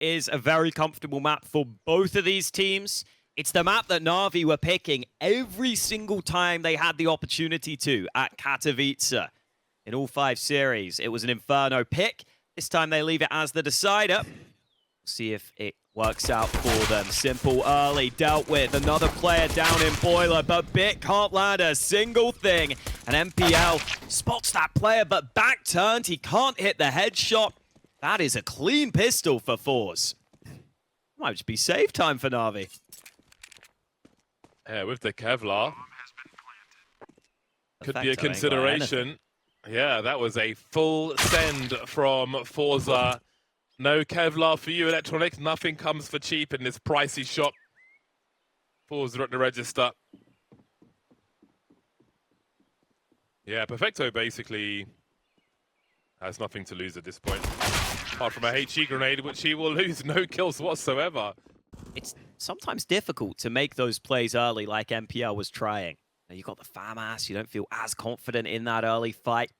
is a very comfortable map for both of these teams. It's the map that Navi were picking every single time they had the opportunity to at Katowice. In all 5 series, it was an Inferno pick. This time they leave it as the decider. See if it works out for them. Simple early, dealt with. Another player down in Boiler, but Bit can't land a single thing. And MPL spots that player, but back turned. He can't hit the headshot. That is a clean pistol for FORZE. Might just be save time for Navi. Yeah, with the Kevlar. Could be a consideration. Yeah, that was a full send from FORZE. No Kevlar for you, Electronic. Nothing comes for cheap in this pricey shop. FORZE are at the register. Yeah, Perfecto basically has nothing to lose at this point. Apart from a HE grenade, which he will lose. No kills whatsoever. It's sometimes difficult to make those plays early like MPL was trying. You got the FAMAS, you don't feel as confident in that early fight.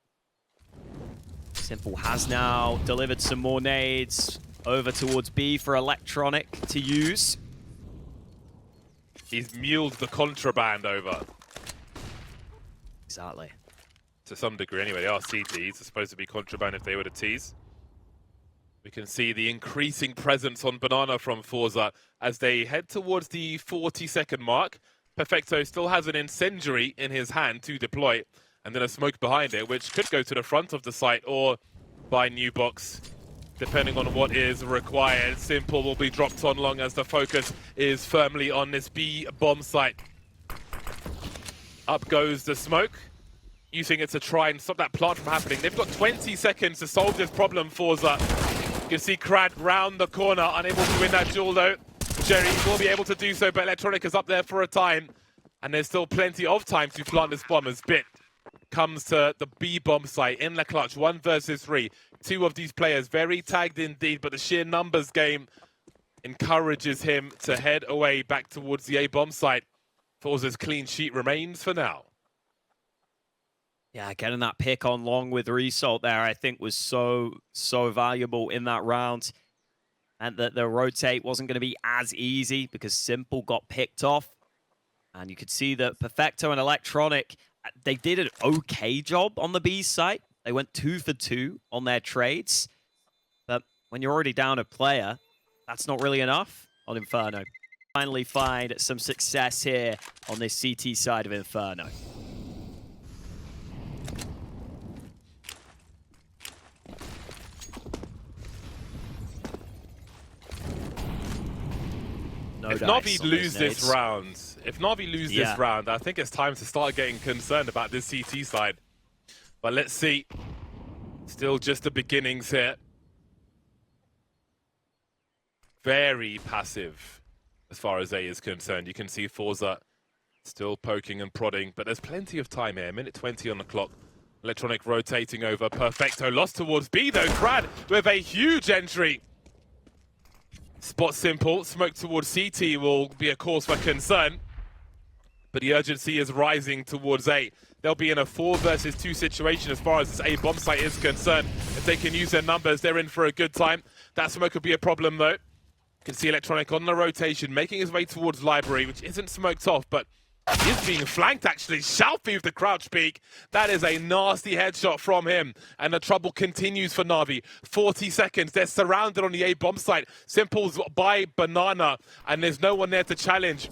Simple has now delivered some more nades over towards B for Electronic to use. He's muled the contraband over. Exactly. To some degree anyway, they are CTs. It's supposed to be contraband if they were to tease. We can see the increasing presence on Banana from FORZE as they head towards the 40-second mark. Perfecto still has an incendiary in his hand to deploy, and then a smoke behind it, which could go to the front of the site or by new box, depending on what is required. Simple will be dropped on long as the focus is firmly on this B bomb site. Up goes the smoke, using it to try and stop that plant from happening. They've got 20 seconds to solve this problem, FORZE. You can see Krad round the corner, unable to win that duel though. Jerry will be able to do so, but Electronic is up there for a time. And there's still plenty of time to plant this bomb as Bit comes to the B bomb site in the clutch. 1 versus 3. 2 of these players very tagged indeed, but the sheer numbers game encourages him to head away back towards the A bomb site. FORZE's clean sheet remains for now. Yeah, getting that pick on long with Result there, I think was so valuable in that round. And that the rotate wasn't going to be as easy because Simple got picked off. And you could see that Perfecto and Electronic, they did an okay job on the B site. They went 2 for 2 on their trades. But when you're already down a player, that's not really enough on Inferno. Finally find some success here on this CT side of Inferno. If Navi lose this round, this round, I think it's time to start getting concerned about this CT side. But let's see. Still just the beginnings here. Very passive as far as A is concerned. You can see FORZE still poking and prodding, but there's plenty of time here. 1:20 on the clock. Electronic rotating over. Perfecto lost towards B though. Krad with a huge entry. Spot Simple, smoke towards CT will be a cause for concern. But the urgency is rising towards A. They'll be in a 4 versus 2 situation as far as this A bomb site is concerned. If they can use their numbers, they're in for a good time. That smoke could be a problem though. You can see Electronic on the rotation, making his way towards Library, which isn't smoked off, but he is being flanked actually. Shalfie with the crouch peek. That is a nasty headshot from him. And the trouble continues for Navi. 40 seconds. They're surrounded on the A bomb site. Simple's by Banana. And there's no one there to challenge.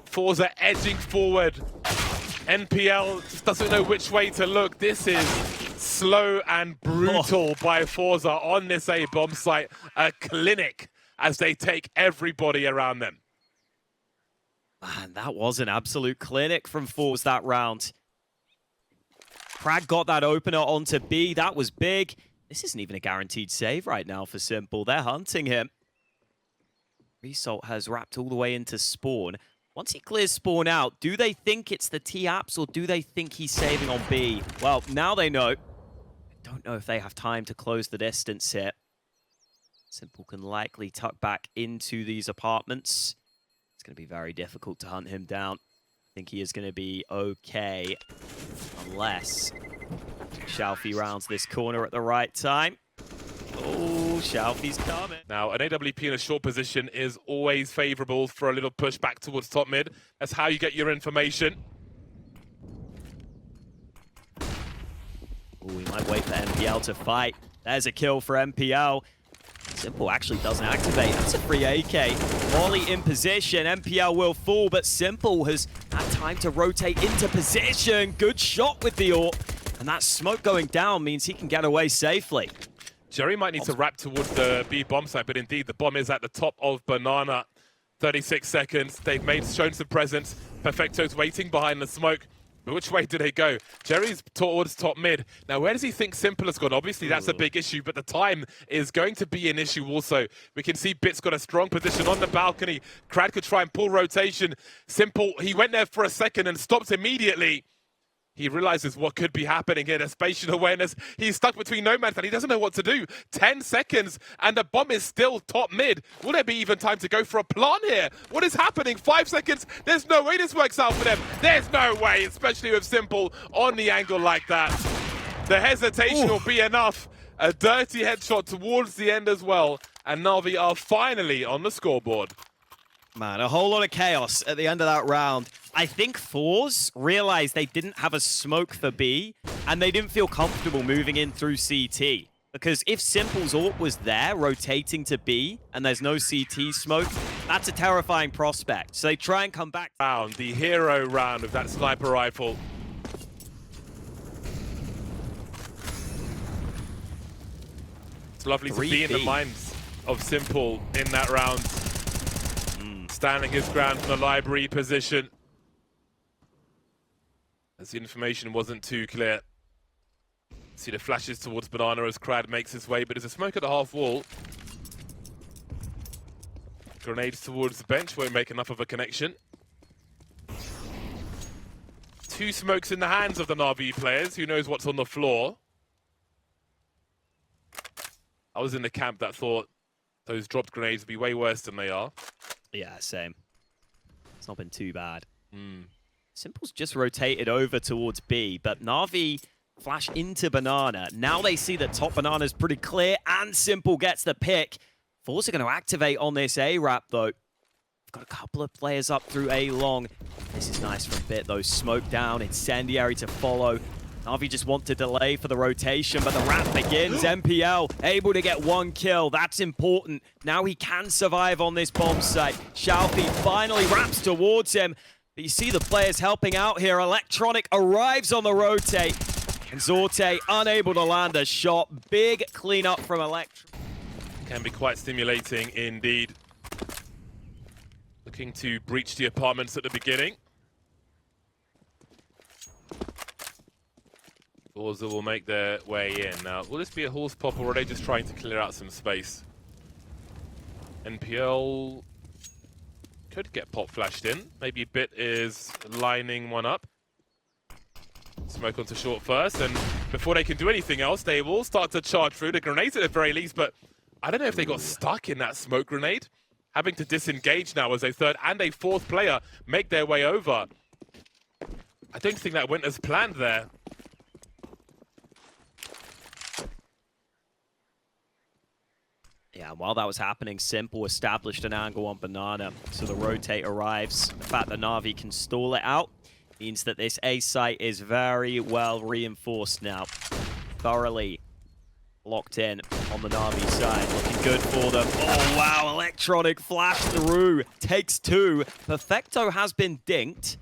FORZE edging forward. NPL just doesn't know which way to look. This is slow and brutal by FORZE on this A bomb site. A clinic as they take everybody around them. Man, that was an absolute clinic from FORZE that round. Krad got that opener onto B. That was big. This isn't even a guaranteed save right now for Simple. They're hunting him. Result has wrapped all the way into spawn. Once he clears spawn out, do they think it's the T-Apps or do they think he's saving on B? Well, now they know. I don't know if they have time to close the distance here. Simple can likely tuck back into these apartments. It's going to be very difficult to hunt him down. I think he is going to be okay. Unless Shalfie rounds this corner at the right time. Oh, simple. Shalfie's coming. Now, an AWP in a short position is always favorable for a little push back towards top mid. That's how you get your information. Ooh, we might wait for MPL to fight. There's a kill for MPL. Simple actually doesn't activate. That's a free AK. Molly in position. MPL will fall, but Simple has had time to rotate into position. Good shot with the AWP. And that smoke going down means he can get away safely. Jerry might need to wrap towards the B bomb site, but indeed the bomb is at the top of Banana. 36 seconds. They've shown some presence. Perfecto's waiting behind the smoke. But which way do they go? Jerry's towards top mid. Now, where does he think Simple has gone? Obviously, that's a big issue, but the time is going to be an issue also. We can see Bit's got a strong position on the balcony. Crad could try and pull rotation. Simple, he went there for a second and stopped immediately. He realizes what could be happening here. The spatial awareness. He's stuck between nomads and he doesn't know what to do. 10 seconds and the bomb is still top mid. Will there be even time to go for a plant here? What is happening? 5 seconds. There's no way this works out for them. There's no way, especially with Simple on the angle like that. The hesitation will be enough. A dirty headshot towards the end as well. And NaVi are finally on the scoreboard. Man, a whole lot of chaos at the end of that round. I think FORZE realized they didn't have a smoke for B, and they didn't feel comfortable moving in through CT. Because if Simple's AWP was there, rotating to B, and there's no CT smoke, that's a terrifying prospect. So they try and come back. Round, the hero round of that sniper rifle. It's lovely to be in the minds of Simple in that round. Standing his ground from the library position. As the information wasn't too clear. See the flashes towards Banana as Crad makes his way, but there's a smoke at the half wall. Grenades towards the bench won't make enough of a connection. 2 smokes in the hands of the NaVi players. Who knows what's on the floor? I was in the camp that thought those dropped grenades would be way worse than they are. Yeah, same. It's not been too bad. Simple's just rotated over towards B, but NaVi flash into Banana. Now they see that top Banana's pretty clear, and Simple gets the pick. FORZE are going to activate on this A-Rap, though. Got a couple of players up through A long. This is nice from Bit, though. Smoke down, Incendiary to follow. NaVi just want to delay for the rotation, but the wrap begins. MPL able to get 1 kill. That's important. Now he can survive on this bomb site. Shalfie finally wraps towards him. But you see the players helping out here. Electronic arrives on the rotate. And Zorte unable to land a shot. Big cleanup from Electronic. Can be quite stimulating indeed. Looking to breach the apartments at the beginning. FORZE will make their way in. Now, will this be a horse pop or are they just trying to clear out some space? NPL could get pop flashed in. Maybe Bit is lining one up. Smoke onto short first, and before they can do anything else, they will start to charge through the grenades at the very least, but I don't know if they got stuck in that smoke grenade. Having to disengage now as a third and a fourth player make their way over. I don't think that went as planned there. Yeah, while that was happening, Simple established an angle on Banana, so the rotate arrives. The fact that NaVi can stall it out means that this A site is very well reinforced now. Thoroughly locked in on the NaVi side. Looking good for them. Oh, wow. Electronic flash through. Takes 2. Perfecto has been dinked.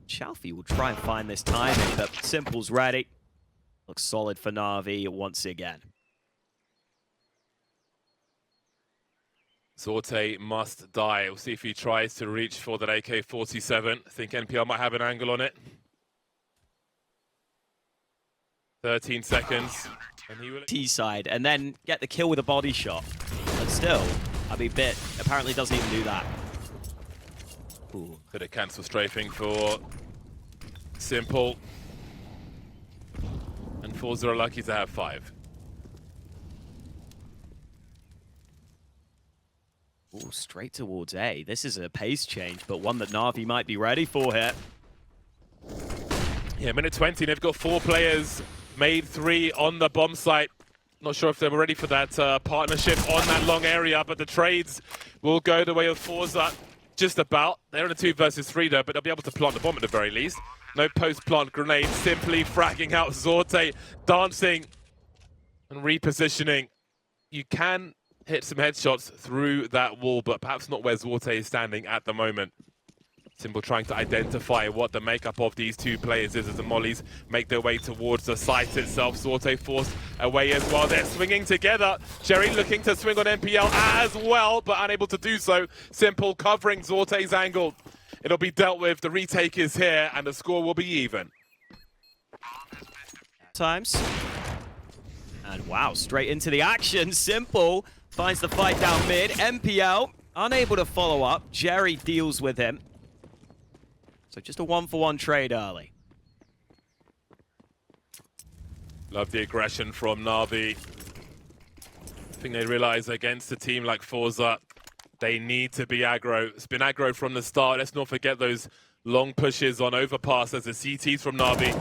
Shalfie will try and find this timing, but Simple's ready. Looks solid for NaVi once again. Zorte must die. We'll see if he tries to reach for that AK-47. I think NPL might have an angle on it. 13 seconds. And he will T-side, and then get the kill with a body shot. But still, I mean, Bit apparently doesn't even do that. Ooh. Could have cancel strafing for Simple. And FORZE are lucky to have 5. Ooh, straight towards A. This is a pace change, but one that NaVi might be ready for here. Yeah, minute 20, they've got 4 players, made 3 on the bomb site. Not sure if they were ready for that partnership on that long area, but the trades will go the way of FORZE just about. They're in a 2 versus 3 though, but they'll be able to plant the bomb at the very least. No post-plant grenade, simply fragging out Zorte, dancing and repositioning. You can hit some headshots through that wall, but perhaps not where Zorte is standing at the moment. Symple trying to identify what the makeup of these two players is as the mollies make their way towards the site itself. Zorte forced away as well. They're swinging together. Jerry looking to swing on NPL as well, but unable to do so. Symple covering Zorte's angle. It'll be dealt with. The retake is here, and the score will be even. Times. And wow, straight into the action. Symple finds the fight down mid. NPL unable to follow up. Jerry deals with him. So just a 1-for-1 trade early. Love the aggression from NaVi. I think they realize against a team like FORZE, they need to be aggro. It's been aggro from the start. Let's not forget those long pushes on overpass as the CTs from NaVi.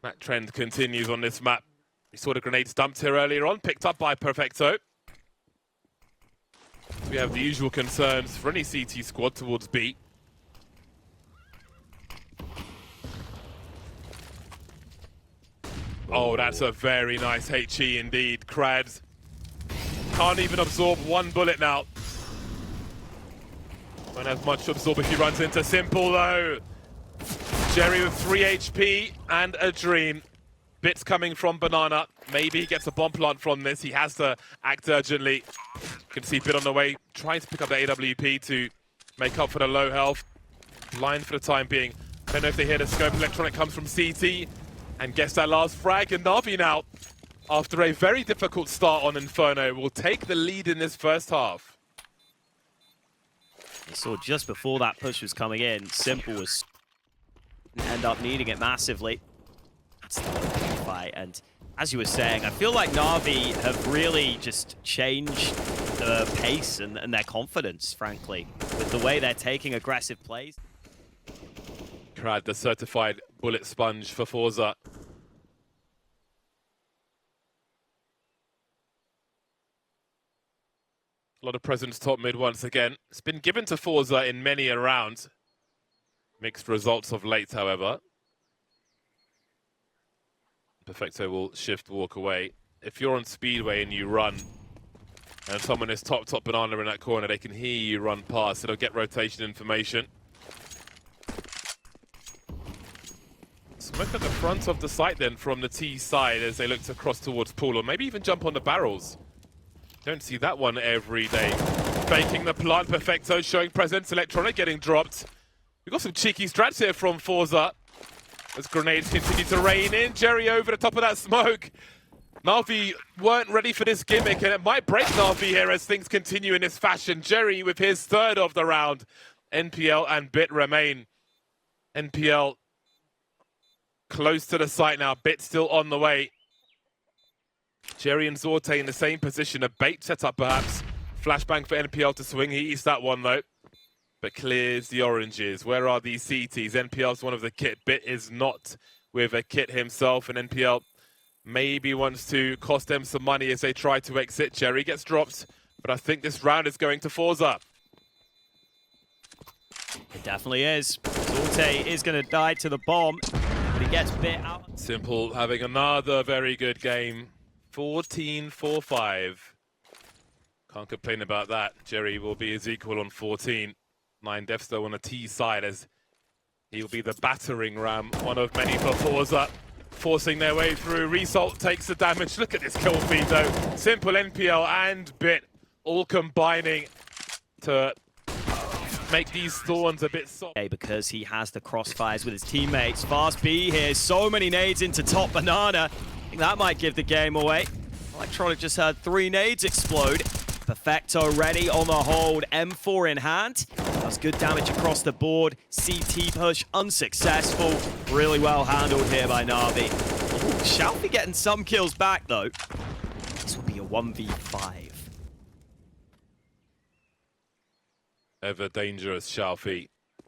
That trend continues on this map. We saw the grenades dumped here earlier on, picked up by Perfecto. We have the usual concerns for any CT squad towards B. Oh, that's a very nice HE indeed. Krads can't even absorb one bullet now. Won't have much to absorb if he runs into Symple though. Jerry with 3 HP and a dream. Bits coming from Banana. Maybe he gets a bomb plant from this. He has to act urgently. You can see Bit on the way, trying to pick up the AWP to make up for the low health. Blind for the time being. I don't know if they hear the scope. Electronic comes from CT. And gets that last frag, and NaVi now, after a very difficult start on Inferno, will take the lead in this first half. You saw just before that push was coming in, Symple was end up needing it massively. That's the fight, and as you were saying, I feel like NaVi have really just changed the pace and their confidence, frankly, with the way they're taking aggressive plays. Krad, the certified bullet sponge for FORZE. A lot of presence top mid once again. It's been given to FORZE in many a round. Mixed results of late, however. Perfecto will shift, walk away. If you're on Speedway and you run, and someone is top banana in that corner, they can hear you run past. It'll get rotation information. Smoke at the front of the site then from the T side as they look to cross towards pool, or maybe even jump on the barrels. Don't see that one every day. Faking the plant, Perfecto showing presence, Electronic getting dropped. We've got some cheeky strats here from FORZE as grenades continue to rain in. Jerry over the top of that smoke. NaVi weren't ready for this gimmick, and it might break NaVi here as things continue in this fashion. Jerry with his third of the round. NPL and Bit remain. NPL close to the site now, Bit still on the way. Jerry and Zorte in the same position, a bait setup perhaps. Flashbang for NPL to swing, he eats that one though. But clears the oranges. Where are these CTs? NPL's one of the kit. Bit is not with a kit himself, and NPL maybe wants to cost them some money as they try to exit. Jerry gets dropped, but I think this round is going to FORZE. It definitely is. Zorte is going to die to the bomb, but he gets Bit out. Symple having another very good game. 14-4-5. Can't complain about that. Jerry will be his equal on 14. 9 deaths though on the T side as he'll be the battering ram. One of many for FORZE. Forcing their way through. Result takes the damage. Look at this kill feed though. Symple, NPL and Bit all combining to make these thorns a bit soft. Because he has the crossfires with his teammates. Fast B here, so many nades into top banana. I think that might give the game away. Electronic just had 3 nades explode. Perfecto ready on the hold, M4 in hand. Does good damage across the board. CT push unsuccessful. Really well handled here by NaVi. Ooh, Shalfie getting some kills back though. This will be a 1v5. Ever dangerous Shalfie.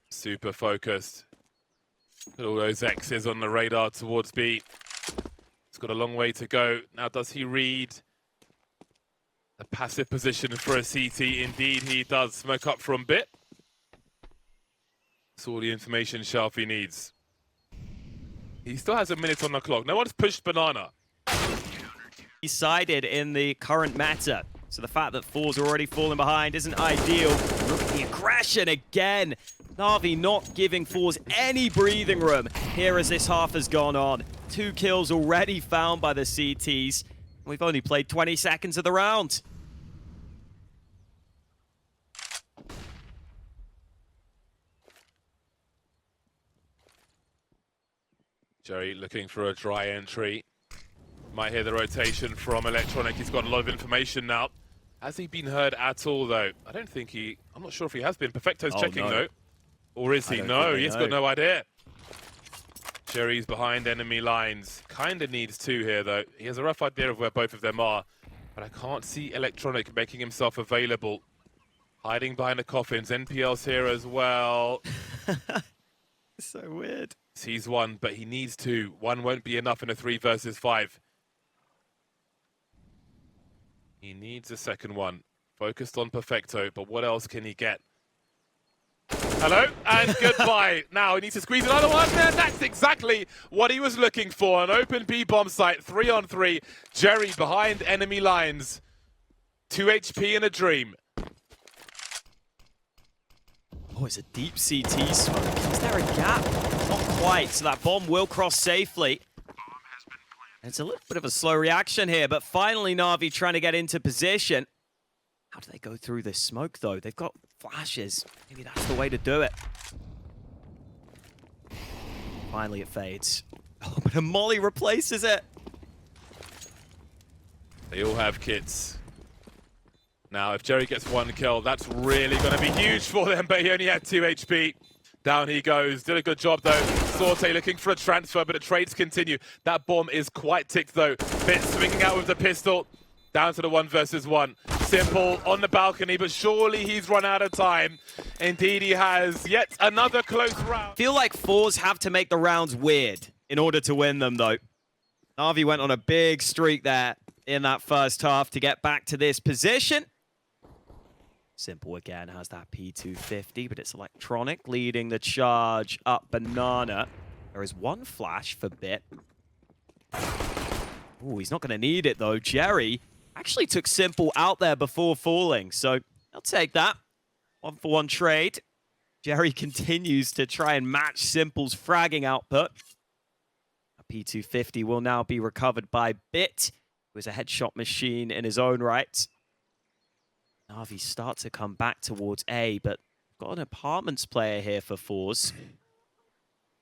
Super focused. All those X's on the radar towards B. He's got a long way to go. Now, does he read a passive position for a CT? Indeed, he does. Smoke up from bit. That's all the information Sharpie needs. He still has a minute on the clock. No one's pushed banana. Decided in the current meta. So the fact that FORZE are already falling behind isn't ideal. Look at the aggression again. NaVi not giving FORZE any breathing room here as this half has gone on. 2 kills already found by the CTs. We've only played 20 seconds of the round. Jerry looking for a dry entry. Might hear the rotation from Electronic. He's got a lot of information now. Has he been heard at all, though? I don't think he... I'm not sure if he has been. Perfecto's checking, though. Or is he? No, he's got no idea. Jerry's behind enemy lines. Kind of needs 2 here, though. He has a rough idea of where both of them are. But I can't see Electronic making himself available. Hiding behind the coffins. NPL's here as well. So weird. Sees 1, but he needs 2. 1 won't be enough in a 3 versus 5. He needs a second one. Focused on Perfecto, but what else can he get? Hello, and goodbye. Now he needs to squeeze another one, and that's exactly what he was looking for. An open B-bomb site, 3-on-3. Jerry behind enemy lines. 2 HP in a dream. Oh, it's a deep CT smoke. Is there a gap? Not quite, so that bomb will cross safely. It's a little bit of a slow reaction here, but finally NaVi trying to get into position. How do they go through this smoke, though? They've got flashes. Maybe that's the way to do it. Finally, it fades. Oh, but a molly replaces it. They all have kits. Now, if Jerry gets 1 kill, that's really going to be huge for them, but he only had 2 HP. Down he goes. Did a good job, though. Sorte looking for a transfer, but the trades continue. That bomb is quite ticked, though. Bit swinging out with the pistol. Down to the 1 versus 1. Simple on the balcony, but surely he's run out of time. Indeed, he has. Yet another close round. Feel like FORZE have to make the rounds weird in order to win them, though. NaVi went on a big streak there in that first half to get back to this position. Symple again has that P250, but it's Electronic leading the charge up banana. There is 1 flash for Bit. Ooh, he's not going to need it, though. Jerry actually took Symple out there before falling, so I'll take that. 1-for-1 trade. Jerry continues to try and match Symple's fragging output. A P250 will now be recovered by Bit, who is a headshot machine in his own right. NaVi start to come back towards A, but got an apartments player here for FORZE.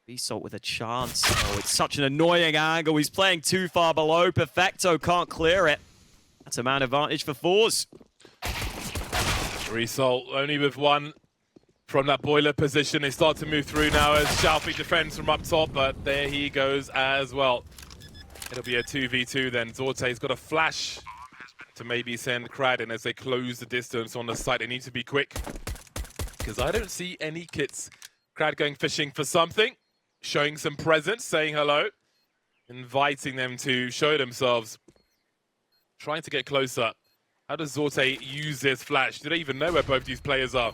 Vsalt with a chance. Oh, it's such an annoying angle. He's playing too far below. Perfecto can't clear it. That's a man advantage for FORZE. Result only with 1 from that boiler position. They start to move through now as Shalfie defends from up top, but there he goes as well. It'll be a 2v2 then. Zorte's got a flash to maybe send Crad in as they close the distance on the site. They need to be quick, because I don't see any kits. Crad going fishing for something, showing some presence, saying hello, inviting them to show themselves, trying to get closer. How does Zorte use this flash? Do they even know where both these players are?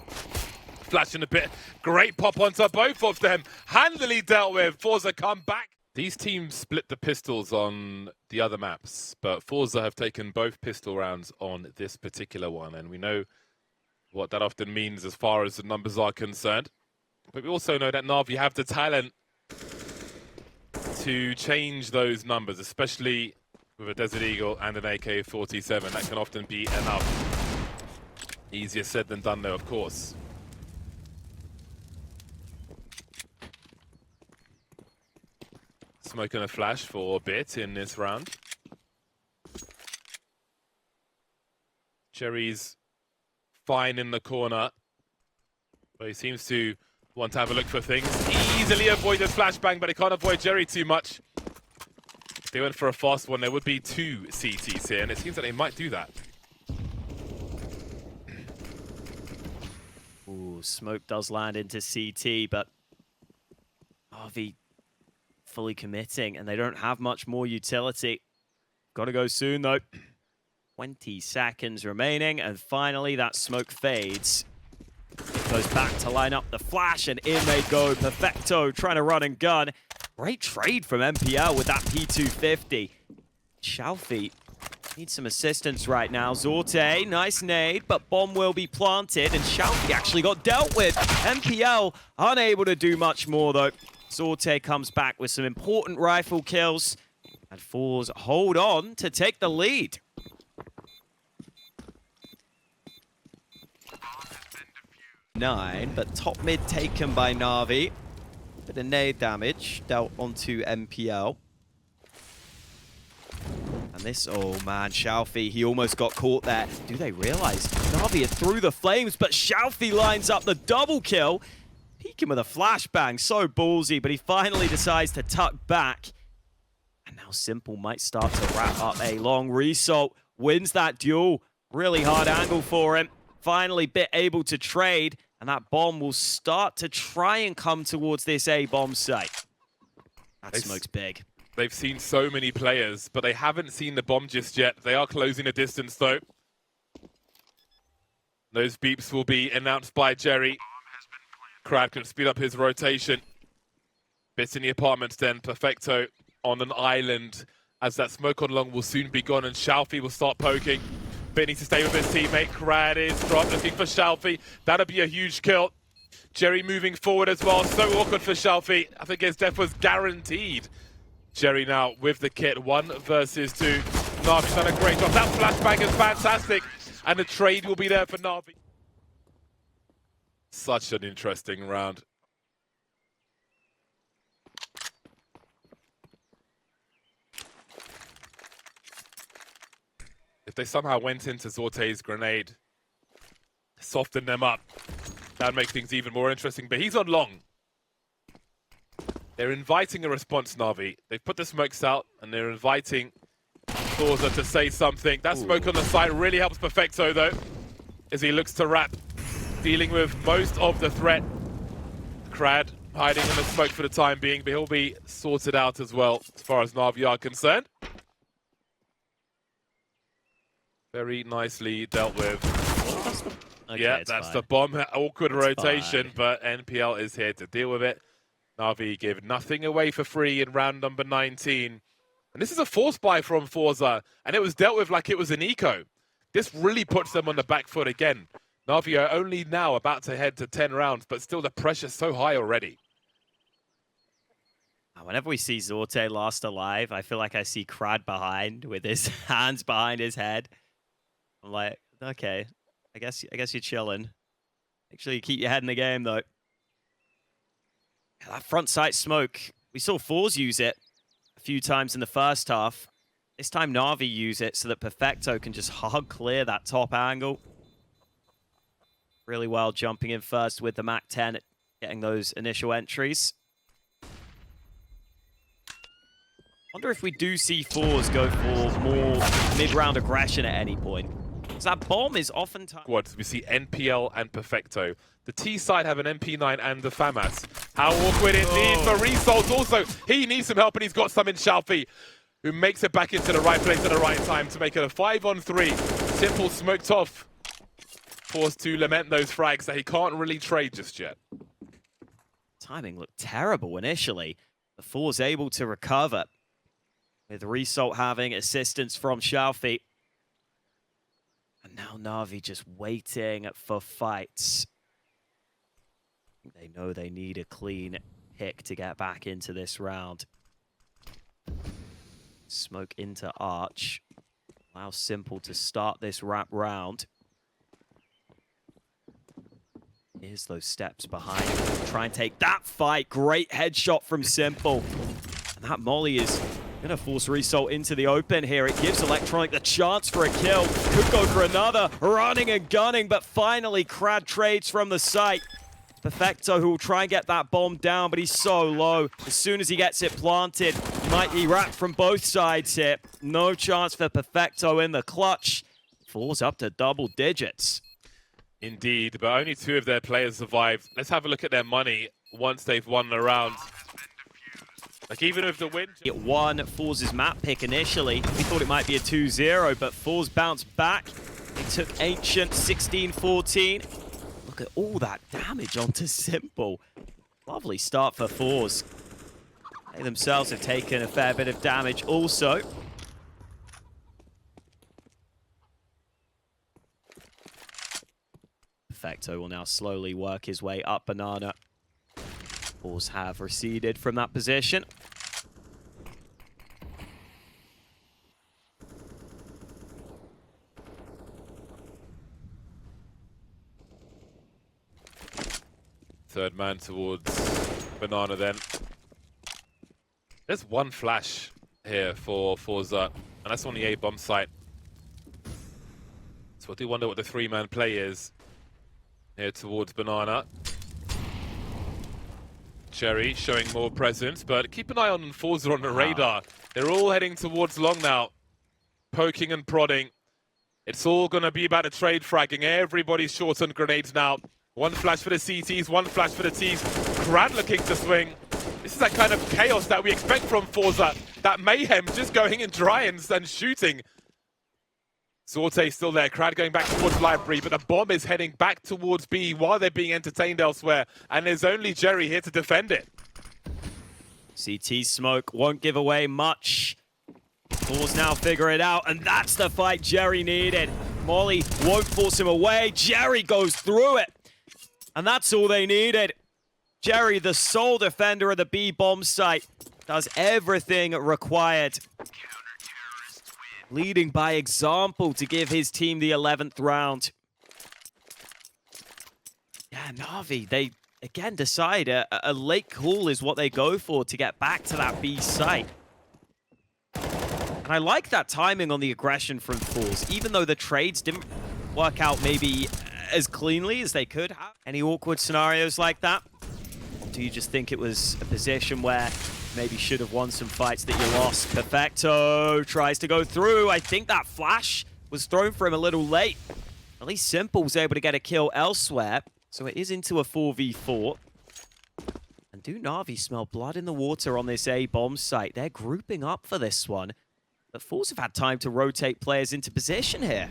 Flashing a bit. Great pop onto both of them. Handily dealt with. FORZE come back. These teams split the pistols on the other maps, but FORZE have taken both pistol rounds on this particular one, and we know what that often means as far as the numbers are concerned. But we also know that NaVi have the talent to change those numbers, especially with a Desert Eagle and an AK-47. That can often be enough. Easier said than done, though, of course. Smoking a flash for a bit in this round. Jerry's fine in the corner, but he seems to want to have a look for things. Easily avoided flashbang, but he can't avoid Jerry too much. If they went for a fast one, there would be 2 CTs here, and it seems that they might do that. Ooh, smoke does land into CT, but NaVi fully committing, and they don't have much more utility. Got to go soon, though. 20 seconds remaining, and finally that smoke fades. Goes back to line up the flash, and in they go. Perfecto trying to run and gun. Great trade from MPL with that P250. Xiaofi needs some assistance right now. Zorte, nice nade, but bomb will be planted, and Xiaofi actually got dealt with. MPL unable to do much more, though. Zorte comes back with some important rifle kills, and FORZE hold on to take the lead. But top mid taken by Navi. Bit of nade damage dealt onto MPL. And this, oh man, Xiaofi, he almost got caught there. Do they realize Navi are through the flames, but Xiaofi lines up the double kill. Peeking with a flashbang, so ballsy, but he finally decides to tuck back. And now Simple might start to wrap up a long result. Wins that duel. Really hard angle for him. Finally bit able to trade, and that bomb will start to try and come towards this A bomb site. That smoke's big. They've seen so many players, but they haven't seen the bomb just yet. They are closing the distance, though. Those beeps will be announced by Jerry. Crad can speed up his rotation. Bits in the apartments then. Perfecto on an island, as that smoke on long will soon be gone, and Xiaofi will start poking. But needs to stay with his teammate. Crad is dropped, looking for Xiaofi. That'll be a huge kill. Jerry moving forward as well. So awkward for Xiaofi. I think his death was guaranteed. Jerry now with the kit. 1 versus 2. Navi's done a great job. That flashbang is fantastic. And the trade will be there for Navi. Such an interesting round. If they somehow went into Zorte's grenade, soften them up, that'd make things even more interesting. But he's on long. They're inviting a response, Navi. They've put the smokes out, and they're inviting FORZE to say something. That smoke on the side really helps Perfecto, though, as he looks to wrap, dealing with most of the threat. Crad hiding in the smoke for the time being, but he'll be sorted out as well, as far as Navi are concerned. Very nicely dealt with. Okay, yeah, that's fine. the bomb. Awkward rotation, fine. but NPL is here to deal with it. Navi give nothing away for free in round number 19. And this is a force buy from FORZE, and it was dealt with like it was an eco. This really puts them on the back foot again. Navi are only now about to head to 10 rounds, but still the pressure's so high already. Whenever we see Zorte last alive, I feel like I see Crad behind with his hands behind his head. I'm like, okay, I guess you're chilling. Make sure you keep your head in the game, though. That front sight smoke, we saw FORZE use it a few times in the first half. This time Navi use it so that Perfecto can just hug clear that top angle. Really well jumping in first with the Mac 10, getting those initial entries. Wonder if we do see FORZE go for more mid-round aggression at any point. Because that bomb is oftentimes... What? We see NPL and Perfecto. The T side have an MP9 and the FAMAS. How awkward indeed for Result also. He needs some help, and he's got some in Xiaofi, who makes it back into the right place at the right time to make it a 5-on-3. Simple smoked off. Forced to lament those frags that he can't really trade just yet. Timing looked terrible initially. The FORZE able to recover, with Result having assistance from Xiaofi. And now Navi just waiting for fights. They know they need a clean pick to get back into this round. Smoke into Arch. Allow Simple to start this wrap round. Here's those steps behind him. Try and take that fight. Great headshot from Simple. And that molly is going to force Result into the open here. It gives Electronic the chance for a kill. Could go for another. Running and gunning, but finally Crad trades from the site. Perfecto, who will try and get that bomb down, but he's so low. As soon as he gets it planted, he might be wrapped from both sides here. No chance for Perfecto in the clutch. Falls up to double digits. Indeed, but only 2 of their players survived. Let's have a look at their money once they've won the round. Like, even with the win... It won FORZE's map pick initially. We thought it might be a 2-0, but FORZE bounced back. They took Ancient 16-14. Look at all that damage onto Simple. Lovely start for FORZE. They themselves have taken a fair bit of damage also. Perfecto will now slowly work his way up Banana. FORZE have receded from that position. Third man towards Banana then. There's one flash here for FORZE, and that's on the A bomb site. So I do wonder what the three-man play is here towards Banana. Cherry showing more presence, but keep an eye on FORZE on the radar. They're all heading towards long now, poking and prodding. It's all going to be about a trade fragging. Everybody's short on grenades now. One flash for the CTs, one flash for the Ts. Crad looking to swing. This is that kind of chaos that we expect from FORZE. That mayhem just going in dry and shooting. Zorte still there. Crad going back towards Library, but the bomb is heading back towards B while they're being entertained elsewhere. And there's only Jerry here to defend it. CT smoke won't give away much. FORZE now figure it out, and that's the fight Jerry needed. Molly won't force him away. Jerry goes through it. And that's all they needed. Jerry, the sole defender of the B bomb site, does everything required. Leading by example to give his team the 11th round. Yeah, Navi, they again decide a late call is what they go for to get back to that B site. And I like that timing on the aggression from FORZE, even though the trades didn't work out maybe as cleanly as they could have. Any awkward scenarios like that? Or do you just think it was a position where maybe should have won some fights that you lost? Perfecto tries to go through. I think that flash was thrown for him a little late. At least Simple was able to get a kill elsewhere. So it is into a 4v4. And do Navi smell blood in the water on this A bomb site? They're grouping up for this one. But FORZE have had time to rotate players into position here.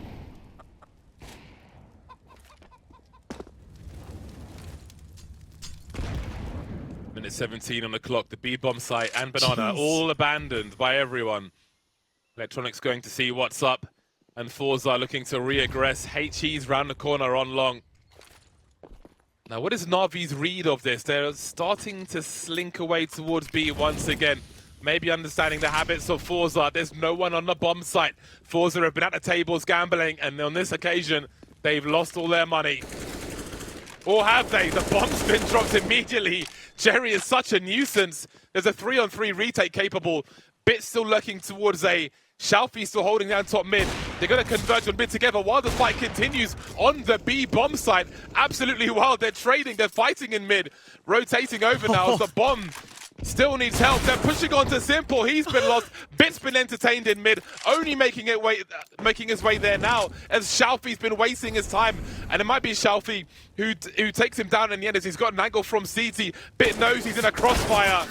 Minute 17 on the clock. The B bomb site and Banana all abandoned by everyone. Electronics going to see what's up, and FORZE are looking to re-aggress. HE's round the corner on long. Now, what is Navi's read of this? They're starting to slink away towards B once again. Maybe understanding the habits of FORZE. There's no one on the bomb site. FORZE have been at the tables gambling, and on this occasion, they've lost all their money. Or have they? The bomb's been dropped immediately. Jerry is such a nuisance. There's a 3-on-3 retake capable. Bit still lurking towards A. Shalfie still holding down top mid. They're going to converge on mid together while the fight continues on the B bomb site. Absolutely wild. They're trading. They're fighting in mid. Rotating over now as the bomb still needs help. They're pushing on to Simple. He's been lost. Bit's been entertained in mid. Only making his way there now as Shalfie's been wasting his time. And it might be Shalfie who takes him down in the end as he's got an angle from CT. Bit knows he's in a crossfire.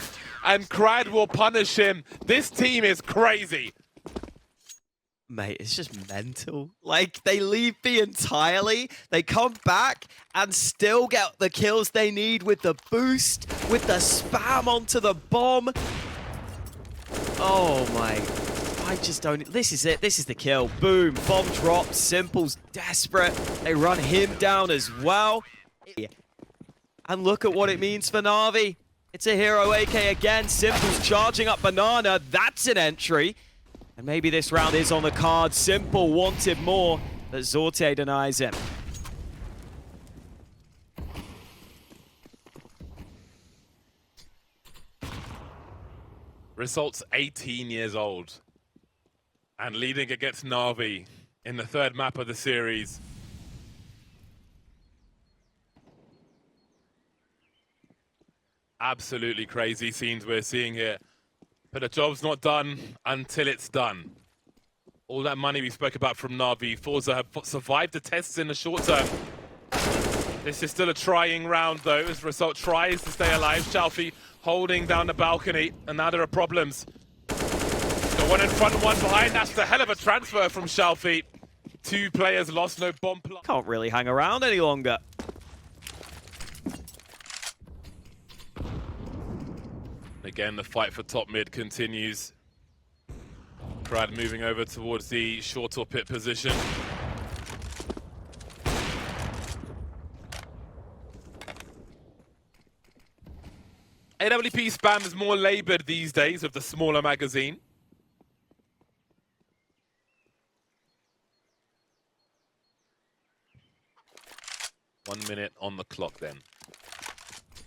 And Crad will punish him. This team is crazy. Mate, it's just mental. Like, they leave B entirely, they come back and still get the kills they need with the boost, with the spam onto the bomb. Oh my, I just don't, this is it, this is the kill. Boom, bomb drops, Simple's desperate. They run him down as well. And look at what it means for Navi. It's a hero AK again, Simple's charging up Banana, that's an entry. And maybe this round is on the card. Simple wanted more, but Zorte denies him. Results 18 years old. And leading against Navi in the third map of the series. Absolutely crazy scenes we're seeing here. But the job's not done until it's done. All that money we spoke about from Navi, FORZE have survived the tests in the short term. This is still a trying round though, as Result tries to stay alive. Shalfie holding down the balcony, and now there are problems. Got one in front and one behind. That's the hell of a transfer from Shalfie. 2 players lost, no bomb plot. Can't really hang around any longer. Again, the fight for top mid continues. Brad moving over towards the short or pit position. AWP spam is more labored these days with the smaller magazine. One minute on the clock then.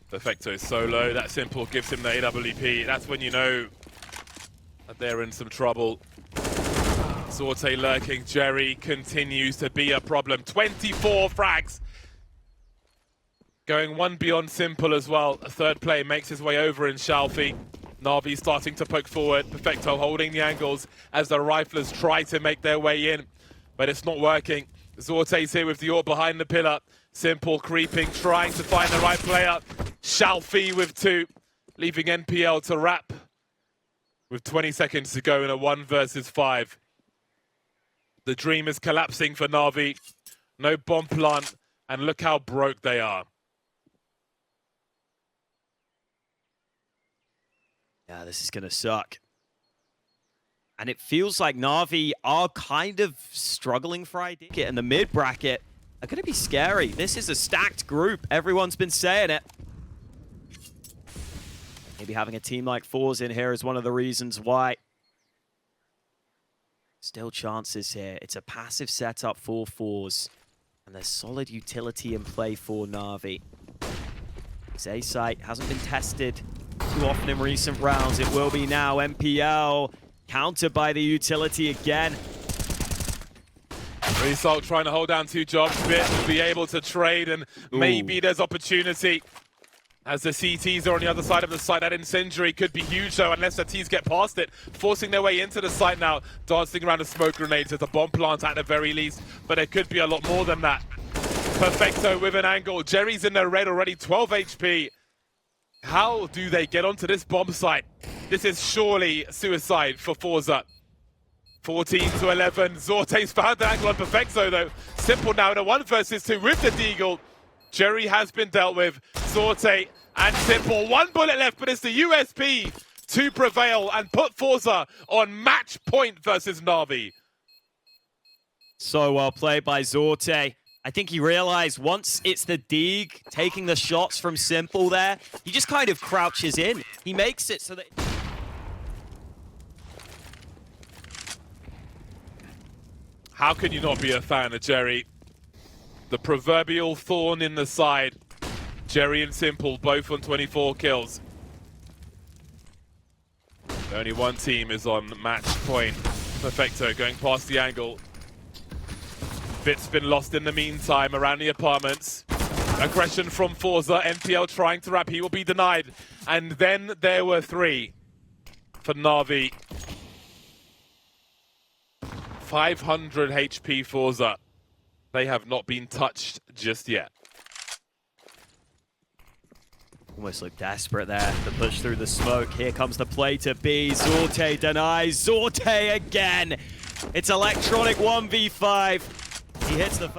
Perfecto solo, that simple gives him the AWP. That's when you know that they're in some trouble. Sorte lurking, Jerry continues to be a problem. 24 frags. Going one beyond simple as well. A third play makes his way over in Shalfie. NaVi starting to poke forward. Perfecto holding the angles as the riflers try to make their way in. But it's not working. Zorte's here with the AWP behind the pillar. Simple creeping, trying to find the right player. Shalfie with 2, leaving NPL to wrap with 20 seconds to go in a 1 versus 5. The dream is collapsing for NaVi. No bomb plant, and look how broke they are. Yeah, this is going to suck. And it feels like NaVi are kind of struggling for ID. And the mid bracket are going to be scary. This is a stacked group. Everyone's been saying it. Maybe having a team like FORZE in here is one of the reasons why. Still chances here. It's a passive setup for FORZE. And there's solid utility in play for NaVi. This A site hasn't been tested too often in recent rounds. It will be now. MPL countered by the utility again. Result trying to hold down 2 jobs. Bit will be able to trade, and maybe there's opportunity. As the CTs are on the other side of the site, that incendiary could be huge though, unless the Ts get past it. Forcing their way into the site now, dancing around the smoke grenades as a bomb plant at the very least. But there could be a lot more than that. Perfecto with an angle. Jerry's in the red already, 12 HP. How do they get onto this bomb site? This is surely suicide for FORZE. 14 to 11. Zorte's found the angle on Perfecto though. Simple now in a 1 versus 2 with the deagle. Jerry has been dealt with. Sorte and Simple. 1 bullet left, but it's the USP to prevail and put FORZE on match point versus NaVi. So well played by Zorte. I think he realized once it's the Deeg taking the shots from Simple there, he just kind of crouches in. He makes it so that... How can you not be a fan of Jerry? The proverbial thorn in the side. Jerry and Simple both on 24 kills. Only one team is on match point. Perfecto going past the angle. Bit's been lost in the meantime around the apartments. Aggression from FORZE. NPL trying to wrap. He will be denied. And then there were 3 for NaVi. 500 HP FORZE. They have not been touched just yet. Almost looked desperate there. The push through the smoke. Here comes the play to B. Zorte denies. Zorte again. It's electronic 1v5. He hits the...